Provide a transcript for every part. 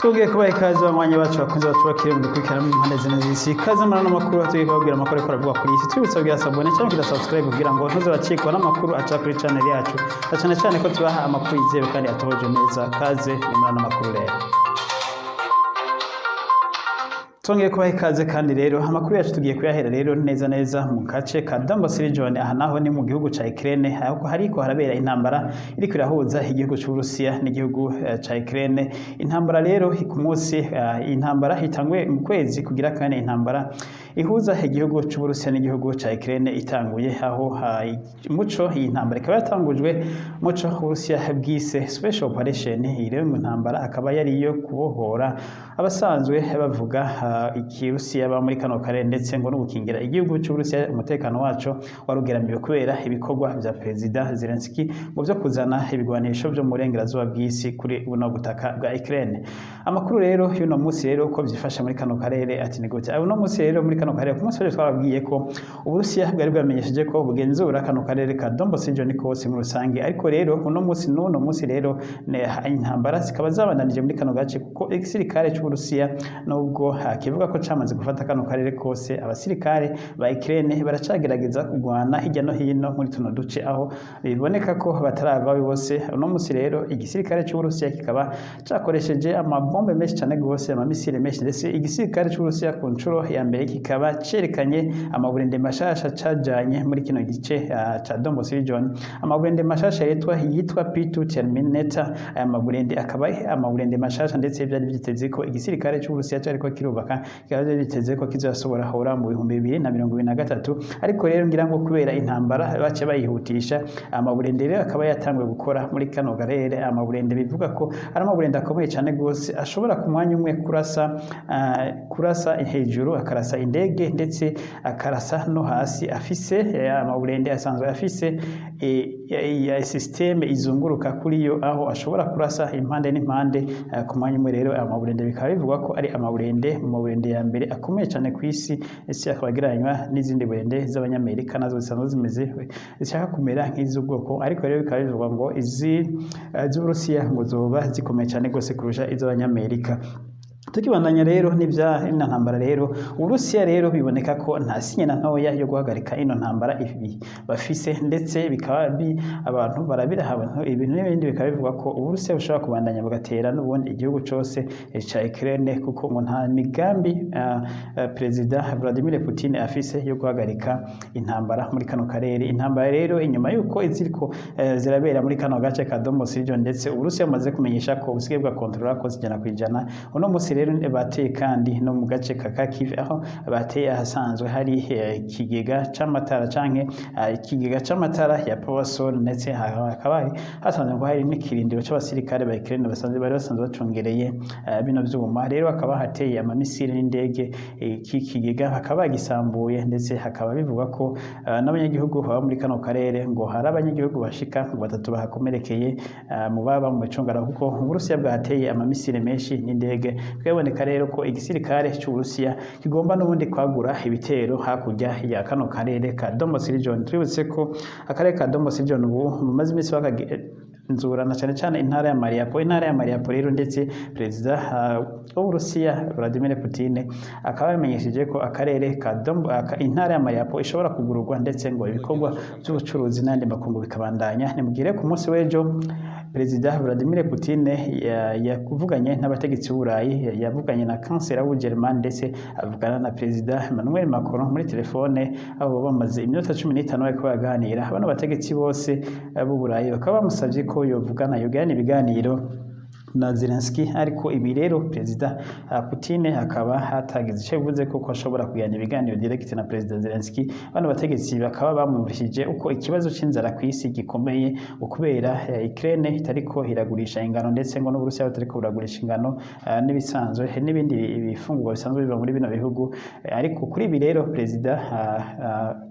Twongeye kubaha ikaze banywanyi bacu bakunze batubakire mu gukurikirana impande zino z'isi. Ikaze muri ano makuru tugiye kubabwira amakuru ariko aravuga kuri iyi si. Twibutsa kugira sabone cyangwa kugira subscribe kugira ngo ntuzabacikwa n'amakuru aca kuri channel yacu. Cyane cyane ko tubaha amakuru yizewe kandi atohoje neza. Kaze muri ano makuru rero. Twongeye kubaha ikaze kandi rero amakuru yacu tugiye kuyahera rero neza mu gace ka Donbas region. Aha naho ni mu gihugu ca Ukraine, aho hariko harabera intambara iriko irahuza igihugu c'Uburusiya n'igihugu ca Ukraine. Intambara rero ku munsi intambara hitangwe mu kwezi kugira kane intambara ihuza igihugu c'Uburusiya n'igihugu ca Ukraine itanguye, aho muco iyi ntambara ikaba yatangujwe muco Uburusiya bwise special operation. Ire mu ntambara akaba yari iyo kubohora abasanzwe bavuga ikirusiya ba muri kano kare, ndetse ngo no gukingira igihugu c'Uburusiya umutekano wacu warugeramiwe kubera ibikorwa vya Perezida Zelensky ngo vyo kuzana ibigwanisho vyo mu burengerazuba bw'isi kuri buno butaka bwa Ukraine. Amakuru rero y'uno munsi rero uko vyifasha muri kano karere ati ni gute. Uno munsi rero muri kano karere ku munsi w'ejo twababwiye ko Uburusiya bwari bwamenyesheje ko bugenzura kano karere ka Donbas region kose muri rusange, ariko rero uno munsi rero intambara zikaba zabandanije muri kano gace, kuko igisirikare c'Uburusiya nubwo kivuga ko camaze gufata kano karere kose, abasirikare ba Ukraine baracagerageza kugwana hirya no hino muri tuno duce, aho biboneka ko batarava bose. Uno munsi rero igisirikare c'Uburusiya kikaba cakoresheje amabombe menshi cyane gose, amamisire menshi, ndetse igisirikare c'Uburusiya ku ncuro ya mbere kikaba cerekanye amaburende mashasha cajanye muri kino gice ca Donbas region. Amaburende mashasha yitwa P2 Terminator. Aya maburende akaba amaburende mashasha, ndetse byari byiteze ko igisirikare c'Uburusiya cyariko kirubaka, kikaba biteze ko kizasobora hora mu 2023, ariko rero ngira ngo kubera intambara bace bayihutisha amaburende rero akaba yatangwe gukora muri kano garere. Amaburende bivuga ko ari amaburende akomeye cyane gose, ashobora ku mwanya umwe kurasa hejuru, akarasa indege, ndetse akarasa no hasi. Afise amaburende asanzwe afise ya systeme izunguruka kuri yo, aho ashobora kurasa impande n'impande ku mwanya umwe. Rero amaburende bikaba bivuga ko ari amaburende mu maburende ya mbere akomeye cyane ku isi, ese akaba agereranywa n'izindi burende z'abanyamerika nazo zisanzwe zimeze zishaka kumera nk'iz'ubwoko, ariko rero bikaba bivugwa ngo z'Uburusiya ngo zoba zikomeye cyane gose kurusha iz'abanyamerika. Tukibandanya rero n'ivya ino ntambara rero, Uburusiya rero biboneka ko nta sinyana ntoya yo guhagarika ino ntambara ibi bafise, ndetse bikaba abantu barabira abantu ibintu n'ibindi. Bikaba bivuga ko Uburusiya bushobora kubandanya bugatera n'ubundi igihugu cose ca Ukraine, kuko ngo nta migambi Perezida Vladimir Putin afise yo guhagarika intambara muri kano karere. Intambara rero inyuma yuko iziriko zirabera muri kano gace ka Donbas region, ndetse Uburusiya bumaze kumenyesha ko busigaye bwa kontrola ko zijana kwijana. Uno munsi rero bateye kandi no mu gace ka Kharkiv, aho bateye ahasanzwe hari ikigega c'amatara canke ikigega c'amatara ya Powersource, ndetse hakaba hasanzwe ngo hari n'ikirindiro c'abasirikare ba Ukraine bari basanzwe bacungereye bino vyuma. Rero hakaba hateye amamisire n'indege, iki kigega hakaba gisambuye, ndetse hakaba bivuga ko n'abanyagihugu baba muri kano karere ngo hari abanyagihugu bashika 3 bahakomerekeye mu baba mu bicungara, kuko Uburusiya bwateye amamisire menshi n'indege. Biboneka rero ko igisirikare c'Uburusiya kigomba n'ubundi kwagura ibitero hakurya ya kano karere ka Donbas region. Twibutse ko akarere ka Donbas region ubu mumaze imisi bakagenzurana cyane intara ya Mariupol rero, ndetse Perezida w'Uburusiya Vladimir Putin akaba yamenyesheje ko akarere ka intara ya Mariupol ishobora kugururwa, ndetse ngo ibikorwa by'ubucuruzi n'andi makungu bikabandanya. Nimugire ku munsi w'ejo Perezida Vladimir Putin yakuvuganye n'abategetsi b'Uburayi, yavuganye na kansera w'Ubugermani, ndetse avugana na Perezida Emmanuel Macron muri telefone, abo bamaze iminota 15 bariko baganira. Abana bategetsi bose b'Uburayi bakaba bamusavye ko yogirana ibiganiro na Zelensky, ariko ibi rero Perezida Putin akaba hatagize icyo bivuze ko ashobora kugirana ibiganiro direct na Perezida Zelensky. Bano bategetsi bakaba bamubishije uko ikibazo c'inzara ku isi gikomeye, ukubera Ukraine itariko iragurisha ingano, ndetse ngo n'Uburusiya butariko buragurisha ingano n'ibisanzwe n'ibindi bifungurwa bisanzwe biva muri bino bihugu. Ariko kuri ibi rero Perezida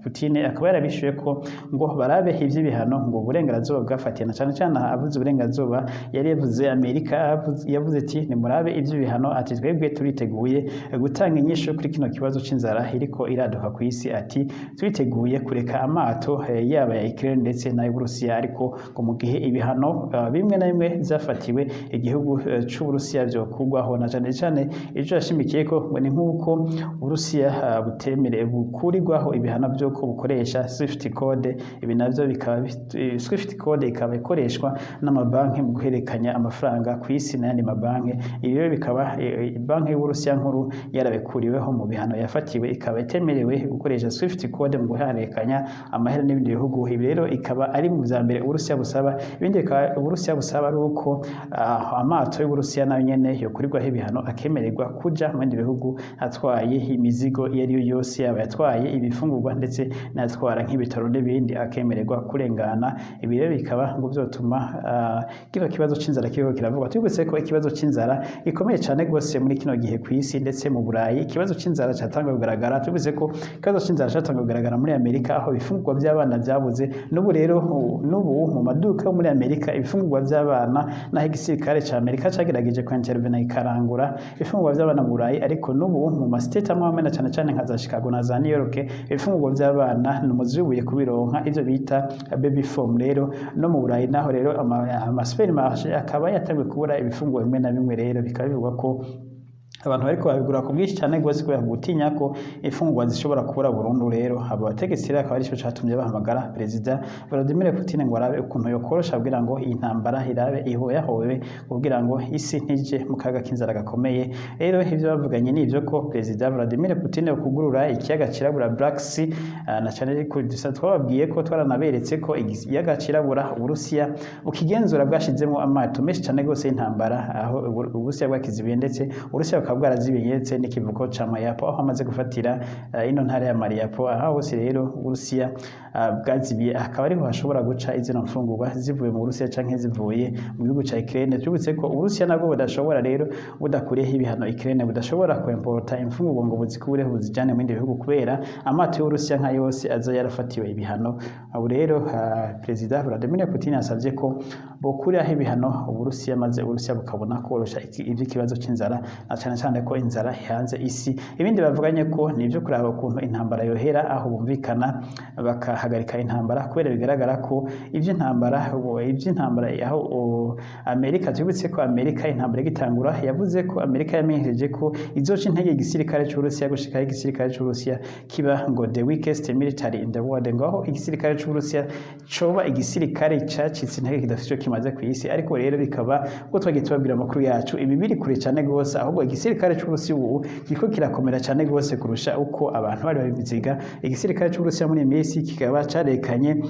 Putin akaba yarabishuye ko ngo barabe ivy'ibihano ngo uburengerazuba bwafatiye, na cyane avuze uburengerazuba yari yavuze Amerika Amerika yavuze ati nimurabe ivyo bihano ati twebwe turiteguye gutanga inyishu kuri kino kibazo c'inzara iriko iraduka ku isi ati twiteguye kureka amato yaba ya Ukraine ndetse n'ay'Uburusiya ariko ngo mu gihe ibihano bimwe na bimwe vyafatiwe igihugu c'Uburusiya vyokugwaho na cane cane ico yashimikiye ko ngo ni nk'uko Uburusiya butemere bukurirwaho ibihano vy'uko bukoresha Swift code ibi navyo bikaba Swift code ikaba ikoreshwa n'amabanki mu guhererekanya amafaranga ku isi n'ayandi mabanki ibi rero bikaba banki y'Uburusiya nkuru yarabikuriweho mu bihano yafatiwe ikaba itemerewe gukoresha Swift code mu guhererekanya amahera n'ibindi bihugu ibi rero ikaba ari mu vya mbere Uburusiya busaba ibindi bikaba Uburusiya busaba ari uko amato y'Uburusiya nayo nyene yokurirwaho ibihano akemererwa kuja mu bindi bihugu atwaye imizigo iyo ari yo yose yaba yatwaye ibifungurwa ndetse n'atwara nk'ibitaro n'ibindi akemererwa kurengana ibi rero bikaba ngo vyotuma kino kibazo c'inzara kiriko kiravugwa tubise ko ikibazo c'inzara gikomeye cane gose muri kino gihe ku isi ndetse mu Burayi ikibazo c'inzara catangwa kugaragara tubise ko ikibazo c'inzara catangwa kugaragara muri Amerika aho ibifungurwa vy'abana vyabuze n'ubu rero n'ubu mu maduka yo muri Amerika ibifungurwa vy'abana naho igisirikare ca Amerika cagerageje kwintervena ikarangura ibifungurwa vy'abana mu Burayi ariko n'ubu mu mastate amwe na cane cane nka za Chicago na za New York ibifungurwa vy'abana n'umuzibuye kubironka ivyo bita baby form rero no mu Burayi naho rero supermarché akaba yatangiye kubura ibifungurwa bimwe na bimwe rero bikaba bivugwa ko abantu bariko babigura ku bwinshi cyane gose kubera gutinya ko ifungurwa zishobora kubura burundu rero abo bategetsi rero akaba arico catumye bahamagara Perezida Vladimir Putin ngo arabe ukuntu yokorosha kugira ngo iyi ntambara irabe ihoyahowe kugira ngo isi ntije mu kaga k'inzara gakomeye rero ivyo bavuganye ni ivyo ko Perezida Vladimir Putin yokugurura ikiyaga cirabura Black Sea na cyane ko dusa twababwiye ko twaranaberetse ko ikiyaga cirabura Uburusiya ukigenzura bwashizemo amato menshi cyane gose y'intambara aho Uburusiya bwakizibiye ndetse Uburusiya bwarazibinyetse n'ikivuko ca Mariupol aho amaze gufatira ino ntara ya Mariupol aho hose rero Uburusiya bwazibiye akaba ariho hashobora guca izino mfungurwa zivuye mu Burusiya canke zivuye mu gihugu ca Ukraine tubutse ko Uburusiya nabwo budashobora rero budakuriyeho ibihano Ukraine budashobora kwimporta imfungurwa ngo buzikureho buzijane mu bindi bihugu kubera amato y'Uburusiya nka yose aza yarafatiwe ibihano abo rero Perezida Vladimir Putin yasavye ko bokuraho ibihano Uburusiya maze Uburusiya bukabona korosha ikibazo c'inzara na cyane ko inzara ihanze isi ibindi bavuganye ko nivyo kuraba ukuntu intambara yohera aho bumvikana bakahagarika intambara kubera bigaragara ko ivy'intambara aho Amerika tubitse ko Amerika intambara igitangura yavuze ko Amerika yamenyereje ko izoca intege igisirikare c'Uburusiya gushika igisirikare c'Uburusiya kiba ngo the weakest military in the world ngo aho igisirikare c'Uburusiya coba igisirikare cacitse intege kidafite kimaze ku isi ariko rero bikaba ngo twagiye tubabwira amakuru yacu ibi biri kure cyane gose ahubwo igisirikare c'Uburusiya ubu kiko kirakomera cyane gose kurusha uko abantu bari babiziga igisirikare c'Uburusiya muri imisi kikaba carekanye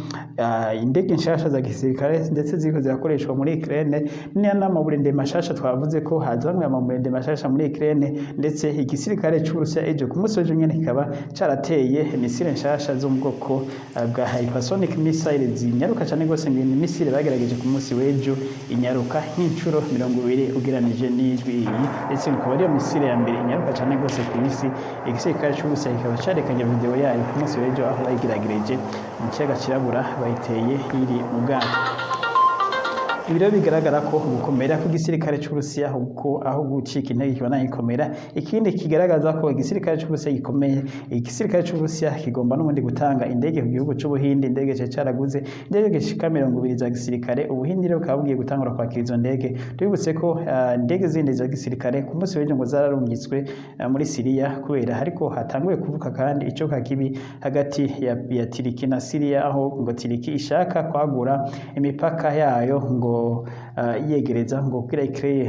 indege nshasha za gisirikare ndetse ziko zirakoreshwa muri Ukraine n'amaburende mashasha twavuze ko hazamwe amaburende mashasha muri Ukraine ndetse igisirikare c'Uburusiya ejo ku munsi w'ejo nyene kikaba carateye misile nshasha zo mu bwoko bwa hypersonic missile zinyaruka cyane gose ngo misile bagerageje ku munsi w'ejo inyaruka nk'incuro 20 ugeranije n'ijwi ndetse ikaba ariyo misile ya mbere inyaruka cyane gose ku isi igisirikare c'Uburusiya kikaba carekanye video yayo ku munsi w'ejo aho bayigeragereje mu kiyaga cirabura bayiteye iri mu bwato ibiro bigaragara ko gukomera ku gisirikare c'Uburusiya uko aho gucika intege kibana gikomera ikindi kigaragaza ko igisirikare c'Uburusiya gikomeye igisirikare c'Uburusiya kigomba n'ubundi gutanga indege ku gihugu c'Ubuhindi indege caraguze indege zishika 20 za gisirikare Ubuhindi rero kabugiye gutangura kwakira izo ndege tubibutse ko indege zindi za gisirikare ku munsi w'ejo ngo zararungitswe muri Syria kubera ariko hatanguye kuvuka kandi ico kakibi hagati ya Turiki na Syria aho ngo Turiki ishaka kwagura imipaka yayo ngo yegereza ngo kira ikreye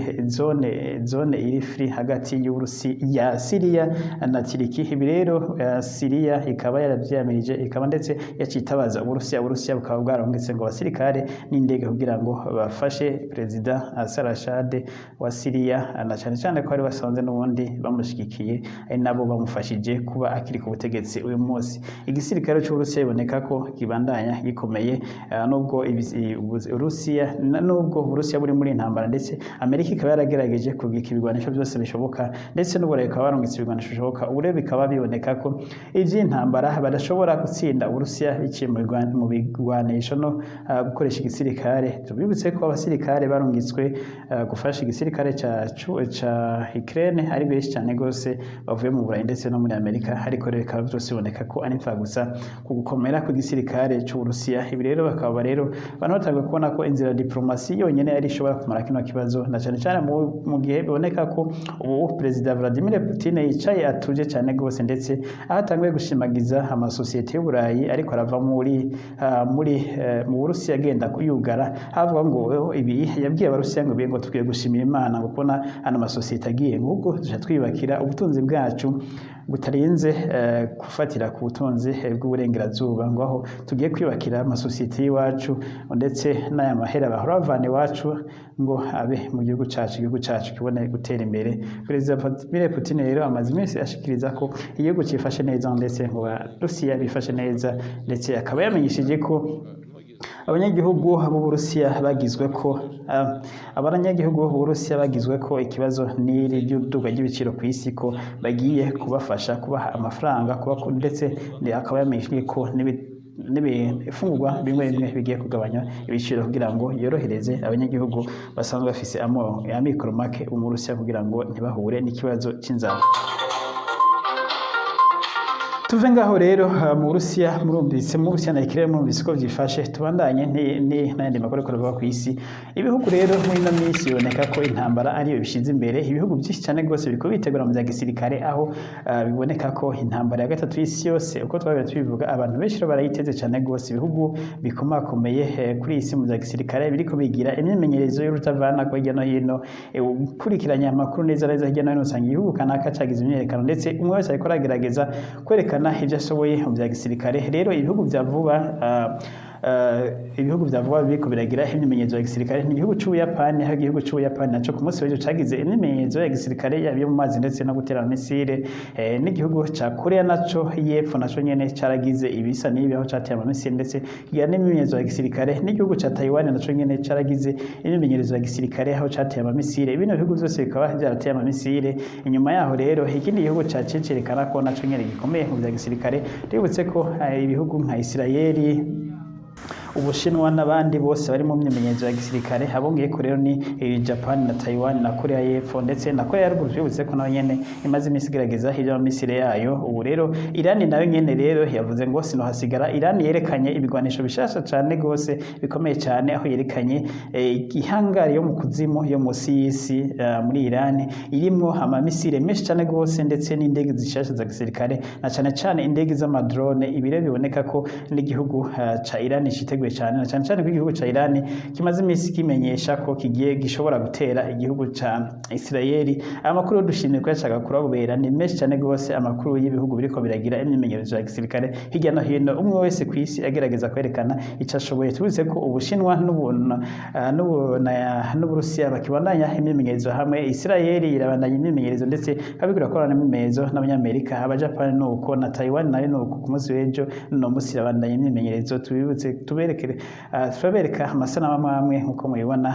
zone iri free hagati y'Uburusiya Syria na Turiki ibi rero Syria ikaba yaravyamirije ikaba ndetse yacitabaza Uburusiya bukaba bwarongetse ngo abasirikare n'indege kugira ngo bafashe Perezida Al-Assad wa Syria na cyane ko ari basanze n'ubundi bamushigikiye ari nabo bamufashije kuba akiri ku butegetsi uyu munsi igisirikare c'Uburusiya iboneka ko kibandanya gikomeye nubwo Uburusiya nubwo Uburusiya buri muri intambara ndetse Amerika ikaba yaragerageje kubika ibigwanisho byose bishoboka ndetse n'Uburayi bukaba barungitse ibigwanisho bishoboka ubu rero bikaba biboneka ko ivy'intambara badashobora gutsinda Uburusiya biciye mu bigwanisho no gukoresha igisirikare. Tubibutse ko abasirikare barungitswe gufasha igisirikare ca Ukraine ari benshi cyane gose bavuye mu Burayi ndetse no muri Amerika, ariko rero bikaba byose biboneka ko ari impfa gusa ku gukomera kw'igisirikare c'Uburusiya. Ibi rero bakaba rero abantu batangiye kubona ko inzira diplomasi yonyene yari ishobora kumara kino kibazo, na cyane cyane mu gihe biboneka ko ubu Perezida Vladimir Putin yicaye atuje cyane gose ndetse ahatanguye gushimagiza amasosiyete y'Uburayi ariko arava mu Burusiya agenda kuyugara, havuga ngo ibi yabwiye Abarusiya ngo tukwiye gushimira Imana ngo kubona ano masosiyete agiye nk'ubwo duca twiyubakira ubutunzi bwacu butarinze gufatira ku butunzi bw'uburengerazuba, ngo aho tugiye kwiyubakira amasosiyete y'iwacu ndetse n'aya mahera bahora bavana iwacu ngo abe mu gihugu cacu kibone gutera imbere. Perezida Vladimir Putin rero amaze iminsi ashikiriza ko igihugu cifashe neza ndetse ngo Abarusiya bifashe neza, ndetse akaba yamenyesheje ko abanyagihugu b'Uburusiya bagizwe ko ikibazo n'iri ry'uduga ry'ibiciro ku isi ko bagiye kubafasha kubaha amafaranga ndetse akaba yamenyesheje ko n'ibifungurwa bimwe bigiye kugabanya ibiciro kugira ngo yorohereze abanyagihugu basanzwe bafise amikoro make mu Burusiya kugira ngo ntibahure n'ikibazo c'inzara. Tuve ngaho rero mu Burusiya murumvise mu Burusiya na Ukraine murumvise ko vyifashe, tubandanye n'ayandi makuru akorwa ku isi. Ibihugu rero muri ino minsi biboneka ko intambara ariyo bishize imbere, ibihugu byinshi cyane rwose biriko bitegura mu vya gisirikare, aho biboneka ko intambara ya gatatu y'isi yose uko twabira tubivuga abantu benshi barayiteze cyane rwose. Ibihugu bikomakomeye kuri isi mu vya gisirikare biriko bigira imyimenyerezo y'urutavana ko hirya no hino, ukurikiranya amakuru neza hirya no hino usanga igihugu kanaka cagize imyerekano ndetse umwe wese ariko aragerageza kwerekana ibyo ashoboye mu bya gisirikare. Rero ibihugu vya vuba biriko biragira imyimenyerezo ya gisirikare n'igihugu c'Ubuyapani, aho igihugu c'Ubuyapani naco ku munsi w'ejo cagize imyimenyerezo ya gisirikare yo mu mazi ndetse no gutera misile, n'igihugu ca Korea naco y'epfo naco nyene caragize ibisa n'ibi aho cateye amamisile ndetse kigira n'imyimenyerezo ya gisirikare, n'igihugu ca Taiwan naco nyene caragize imyimenyerezo ya gisirikare aho cateye amamisile. Bino bihugu byose bikaba vyarateye amamisile. Inyuma yaho rero ikindi gihugu ca cerekana ko naco nyene gikomeye mu bya gisirikare, ributse ko ibihugu nka Isirayeli, Ubushinwa n'abandi bose bari mu myimenyerezo ya gisirikare. Abongeye ko rero ni Japan na Taiwan na Korea y'epfo ndetse na Korea ya ruguru, bibutse ko nayo nyene imaze iminsi igerageza hirya mu misile yayo. Ubu rero Irani nayo nyene rero yavuze ngo sinohasigara. Irani yerekanye ibigwanisho bishasha cyane gose bikomeye cyane, aho yerekanye ihangari yo mu kuzimu yo musi y'isi muri Irani irimwo amamisile menshi cyane gose ndetse n'indege zishasha za gisirikare, na cyane indege z'amadrone. Ibire biboneka ko n'igihugu ca Irani cyane, na cyane ko igihugu ca Irani kimaze iminsi kimenyesha ko gishobora gutera igihugu ca Isirayeli. Amakuru dushimye ko yacaga kurabera ni menshi cyane gose, amakuru y'ibihugu biriko biragira imyimenyerezo ya gisirikare hirya no hino, umwe wese ku isi agerageza kwerekana icyo ashoboye. Tubize ko Ubushinwa n'Uburusiya bakibandanya imyimenyerezo hamwe, Isirayeli irabandanya imyimenyerezo ndetse kabigura korana imyimenyerezo n'Abanyamerika, Abajapani nuko na Taiwan nayo nuko ku munsi w'ejo no musi irabandanya imyimenyerezo. Tubibutse turabereka amasanamu amwe nk'uko mubibona.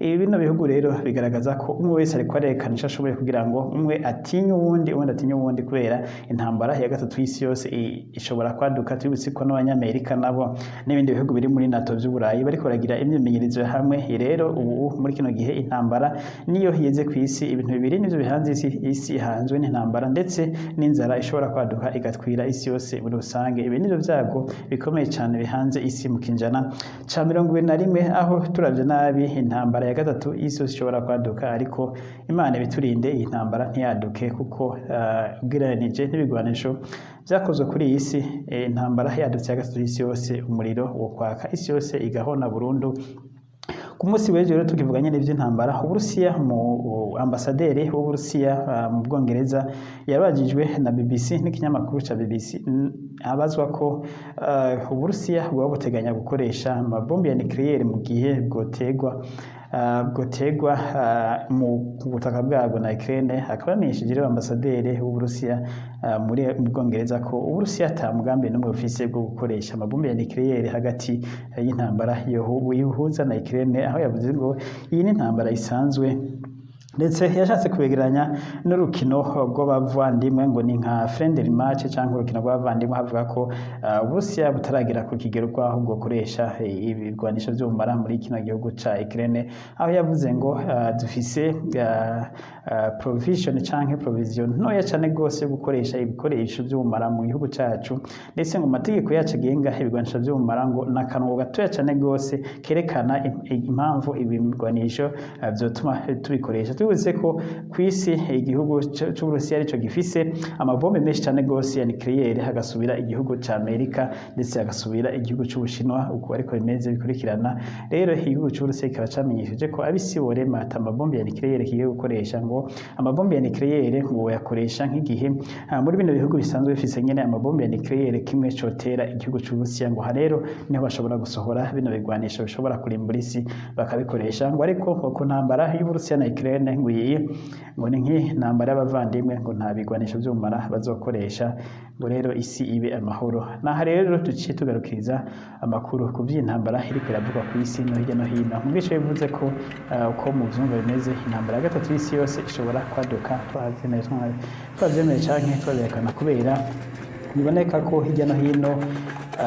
Bino bihugu rero bigaragaza ko umwe wese ariko arerekana icyo ashoboye kugira ngo umwe atinye uwundi atinye uwundi, kubera intambara ya gatatu y'isi yose ishobora kwaduka. Tubibutse ko n'Abanyamerika nabo n'ibindi bihugu biri muri NATO by'Uburayi bariko baragira imyimenyerezo hamwe. Rero ubu muri kino gihe intambara niyo yeze ku isi, ibintu bibiri nivyo bihanze isi ihanzwe n'intambara ndetse n'inzara ishobora kwaduka igatwira isi yose muri rusange. Ibi nivyo vyago bikomeye cyane bihanze isi mu kinjana ca 21, aho turavye nabi intambara ya gatatu y'isi yose ishobora kwaduka, ariko Imana biturinde iyi ntambara ntiyaduke, kuko ugereranije n'ibigwanisho vyakozwe kuri iyi si, intambara yadutse ya gatatu y'isi yose umuriro wo kwaka isi yose igahona burundu. Ku munsi w'ejo rero tukivuganye n'ivy'intambara, Uburusiya mu ambasaderi w'Uburusiya mu Bwongereza yabajijwe na BBC n'ikinyamakuru ca BBC, abazwa ko Uburusiya bwaba buteganya gukoresha amabombe ya nucleaire mu gihe bwotegwa bwotegwa mu butaka bwabwo na Ukraine. Akaba yamenyesheje rero ambasaderi w'Uburusiya muri Bwongereza ko Uburusiya ata mugambi n'umwe bufise bwo gukoresha amabombe ya nucleaire hagati y'intambara yihuza na Ukraine, aho yavuze ngo iyi ni intambara isanzwe ndetse yashatse kubegeranya n'urukino rw'abavandimwe ngo ni nka friendly match cyangwa urukino rw'abavandimwe, havuga ko Uburusiya butaragera ku kigero rwaho bwo koresha ibigwanisho by'ubumara muri kino gihugu ca Ukraine, aho yavuze ngo dufise provision canke provision ntoya cyane gose yo gukoresha ibikoresho by'ubumara mu gihugu cacu, ndetse ngo mategeko yacu agenga ibigwanisho by'ubumara ngo nakanwa gatoya cyane gose kerekana impamvu ibigwanisho byotuma tubikoresha. Tuvuze ko kwisi igihugu c'Uburusiya arico gifise amabombe menshi cyane gose ya nucleaire, hagasubira igihugu ca Amerika ndetse hagasubira igihugu c'Ubushinwa, uko ariko bimeze bikurikirana. Rero igihugu c'Uburusiya kikaba camenyesheje ko abisi borema ata amabombe ya nucleaire kigiye gukoresha, ngo amabombe ya nucleaire ngo yakoresha nk'igihe muri bino bihugu bisanzwe bifise nyene amabombe ya nucleaire kimwe cotera igihugu c'Uburusiya, ngo rero niho bashobora gusohora bino bigwanisho bishobora kurimbura isi bakabikoresha. Ngo ariko ku ntambara y'Uburusiya na Ukraine ngo ni nk'intambara y'abavandimwe, ngo nta bigwanisho by'ubumara bazokoresha, ngo rero isi ibe amahoro. Naha rero duciye tugarukiriza amakuru ku by'intambara iriko iravugwa ku isi no hirya no hino. Mu bwico bivuze ko uko mu vyumva bimeze, intambara ya gatatu y'isi yose ishobora kwaduka, twavyemeye canke twabihakana, kubera biboneka ko hirya no hino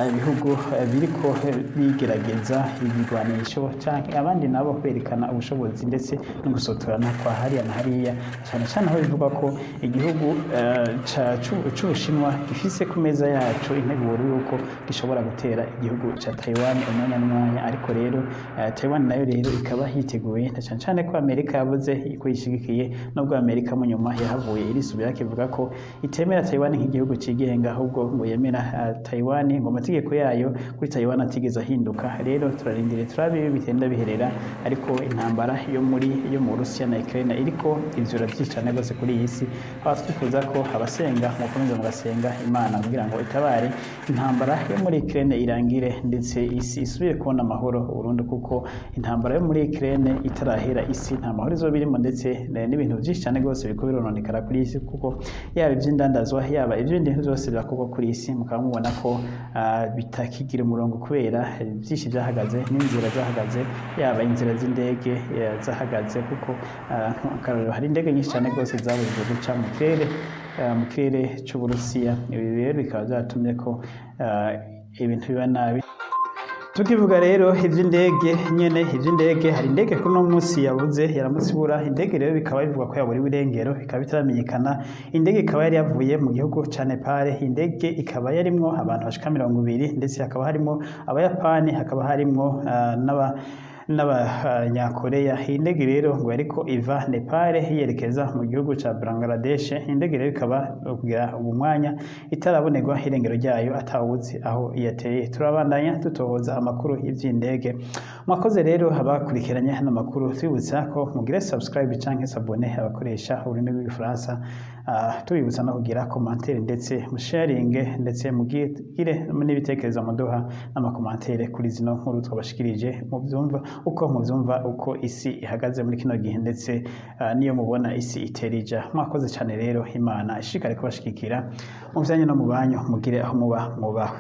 ibihugu biriko bigerageza ibigwanisho canke abandi nabo kwerekana ubushobozi ndetse no gusotorana kwa hariya na hariya, cyane cyane aho bivugwa ko igihugu c'Ubushinwa gifise ku meza yacu integuro y'uko gishobora gutera igihugu ca Taiwan umwanya n'umwanya. Ariko rero Taiwan nayo rero ikaba yiteguye, cyane cyane ko Amerika yavuze ko yishigikiye, nubwo Amerika mu nyuma yahavuye irisubira kivuga ko itemera Taiwan nk'igihugu cigenga, ahubwo ngo yemera Taiwan, ngo amategeko yayo kuri Taiwan atigeze ahinduka. Rero turarindire turabe bitenda biherera, ariko intambara yo mu Burusiya na Ukraine iriko ivyura byicane gose kuri iyi si, aho twifuza ko abasenga mukomeza mugasenga Imana kugira ngo itabare intambara yo muri Ukraine irangire, ndetse isi isubire kubona amahoro burundu, kuko intambara yo muri Ukraine itarahera isi nta mahoro izobirimo, ndetse n'ibintu byinshi cyane gose biriko birononekara kuri isi, kuko yaba ivy'indandazwa yaba ibindi bintu byose birakorwa kuri isi, mukaba mubona ko bitakigira umurongo kubera byinshi byahagaze, n'inzira zahagaze, yaba inzira z'indege zahagaze, kuko hari indege nyinshi cyane rwose zabujijwe guca mu kirere c'Uburusiya. Ibi rero bikaba byatumye ko ibintu biba nabi. Tukivuga rero ivy'indege, hari indege kuri no munsi yabuze yaramutse ibura indege, rero bikaba bivugwa ko yaburiwe irengero, bikaba bitaramenyekana. Indege ikaba yari yavuye mu gihugu ca Nepal, indege ikaba yarimwo abantu bashika 20, ndetse hakaba harimo abayapani, hakaba harimo n'abanyakoreya. Iyi ndege rero ngo yariko iva Nepal yerekeza mu gihugu ca Bangladesh. Indege rero ikaba kugira ubu mwanya itarabonerwa irengero ryayo, atawuzi aho yateye. Turabandanya tutohoza amakuru y'ivy'indege. Mwakoze rero abakurikiranye hano makuru, twibutsa ko mugire subscribe canke s'abone abakoresha ururimi rw'igifaransa, tubibutsa no kugira commentaire ndetse musharinge, ndetse mugire n'ibitekerezo muduha n'amakomantere kuri zino nkuru twabashikirije, muvyumva uko isi ihagaze muri kino gihe, ndetse niyo mubona isi iterija. Mwakoze cyane rero, Imana ishikare kubashikira mu vyanye no mu banyu, mugire aho muba mwubahwe.